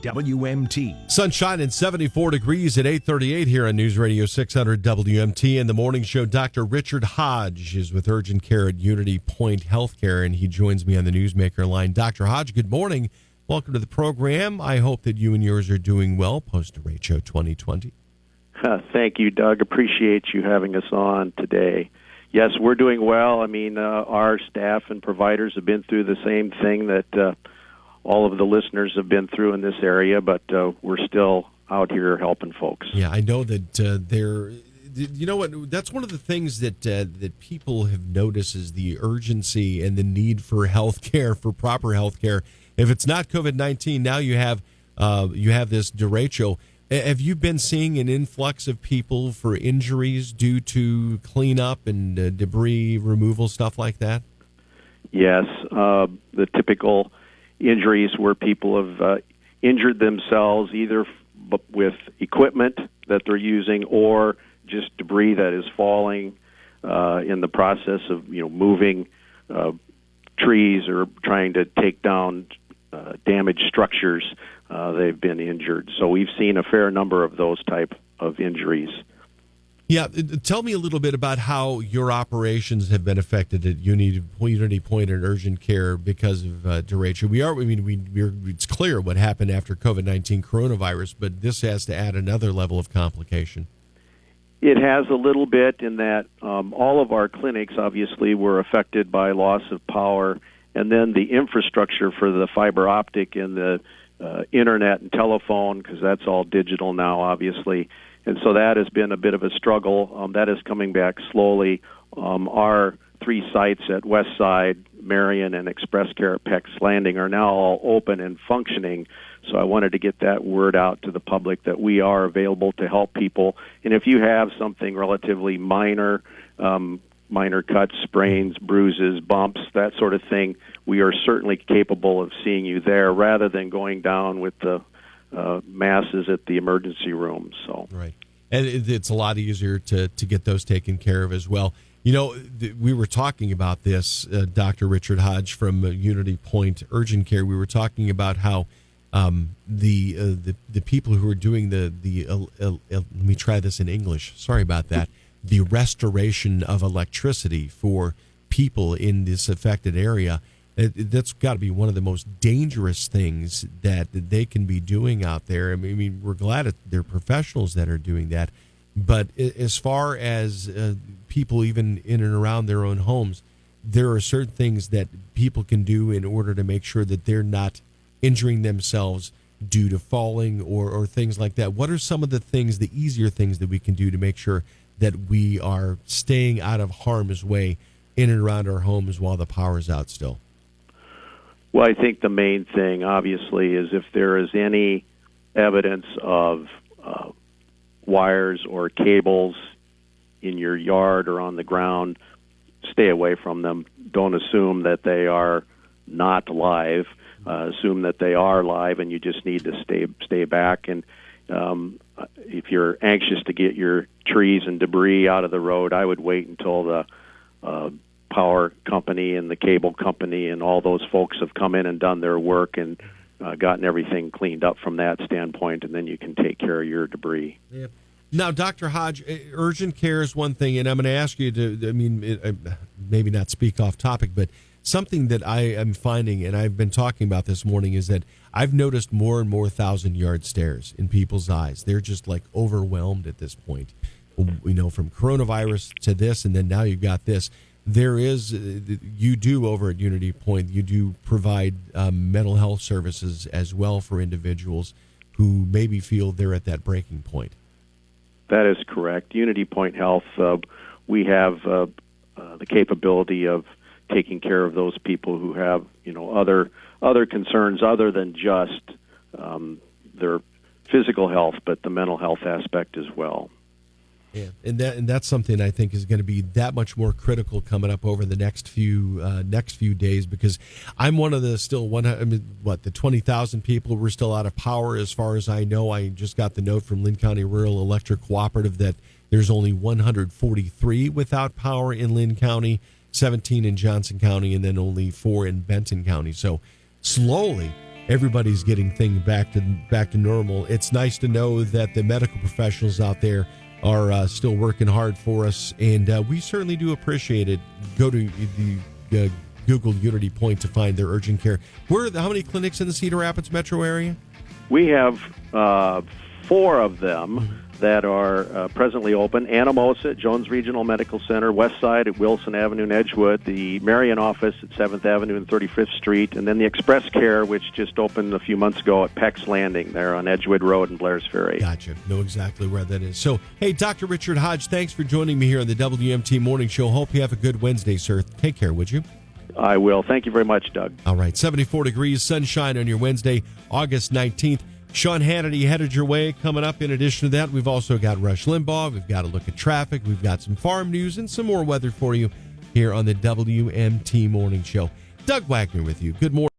WMT. Sunshine and 74 degrees at 8:38 here on News Radio 600 WMT. In the morning show, Dr. Richard Hodge is with Urgent Care at UnityPoint Healthcare, and he joins me on the Newsmaker line. Dr. Hodge, good morning. Welcome to the program. I hope that you and yours are doing well post-derecho 2020. Thank you, Doug. Appreciate you having us on today. Yes, we're doing well. I mean, our staff and providers have been through the same thing that all of the listeners have been through in this area, but we're still out here helping folks. Yeah, I know that you know what, that's one of the things that people have noticed is the urgency and the need for health care, for proper health care. If it's not COVID-19, now you have this derecho. Have you been seeing an influx of people for injuries due to cleanup and debris removal, stuff like that? Yes, the typical injuries where people have injured themselves either with equipment that they're using or just debris that is falling in the process of moving trees or trying to take down damaged structures. They've been injured. So we've seen a fair number of those type of injuries. Yeah, tell me a little bit about how your operations have been affected at UnityPoint and Urgent Care because of derecho. It's clear what happened after COVID-19 coronavirus, but this has to add another level of complication. It has a little bit in that all of our clinics obviously were affected by loss of power, and then the infrastructure for the fiber optic and the internet and telephone, because that's all digital now, obviously. And so that has been a bit of a struggle. That is coming back slowly. Our three sites at Westside, Marion, and Express Care at Peck's Landing are now all open and functioning. So I wanted to get that word out to the public that we are available to help people. And if you have something relatively minor, minor cuts, sprains, bruises, bumps, that sort of thing, we are certainly capable of seeing you there rather than going down with the masses at the emergency room. So right, and it's a lot easier to get those taken care of as well. We were talking about this, Dr. Richard Hodge from UnityPoint Urgent Care. We were talking about how the people who are doing let me try this in English. Sorry about that. The restoration of electricity for people in this affected area. That's got to be one of the most dangerous things that they can be doing out there. I mean, we're glad that they're professionals that are doing that. But as far as people even in and around their own homes, there are certain things that people can do in order to make sure that they're not injuring themselves due to falling or things like that. What are some of the things, the easier things that we can do to make sure that we are staying out of harm's way in and around our homes while the power's out still? Well, I think the main thing, obviously, is if there is any evidence of wires or cables in your yard or on the ground, stay away from them. Don't assume that they are not live. Assume that they are live, and you just need to stay back. And if you're anxious to get your trees and debris out of the road, I would wait until the power company and the cable company and all those folks have come in and done their work and gotten everything cleaned up from that standpoint, and then you can take care of your debris. Yeah. Now, Dr. Hodge, urgent care is one thing, and I'm going to ask you to, maybe not speak off topic, but something that I am finding, and I've been talking about this morning, is that I've noticed more and more 1,000-yard stares in people's eyes. They're just like overwhelmed at this point, from coronavirus to this, and then now you've got this. There is, you do over at UnityPoint, you do provide mental health services as well for individuals who maybe feel they're at that breaking point. That is correct. UnityPoint Health, we have the capability of taking care of those people who have, other concerns other than just their physical health, but the mental health aspect as well. Yeah, and that's something I think is going to be that much more critical coming up over the next few days, because I'm one of the the 20,000 people who are still out of power as far as I know. I just got the note from Lynn County Rural Electric Cooperative that there's only 143 without power in Lynn County, 17 in Johnson County, and then only 4 in Benton County. So slowly, everybody's getting things back to normal. It's nice to know that the medical professionals out there are still working hard for us, and we certainly do appreciate it. Go to the Google UnityPoint to find their urgent care. How many clinics in the Cedar Rapids metro area? We have 4 of them that are presently open. Anamosa at Jones Regional Medical Center, West Side at Wilson Avenue and Edgewood, the Marion office at 7th Avenue and 35th Street, and then the Express Care, which just opened a few months ago at Peck's Landing there on Edgewood Road and Blair's Ferry. Gotcha. Know exactly where that is. So, hey, Dr. Richard Hodge, thanks for joining me here on the WMT Morning Show. Hope you have a good Wednesday, sir. Take care, would you? I will. Thank you very much, Doug. All right, 74 degrees, sunshine on your Wednesday, August 19th. Sean Hannity headed your way. Coming up, in addition to that, we've also got Rush Limbaugh. We've got a look at traffic. We've got some farm news and some more weather for you here on the WMT Morning Show. Doug Wagner with you. Good morning.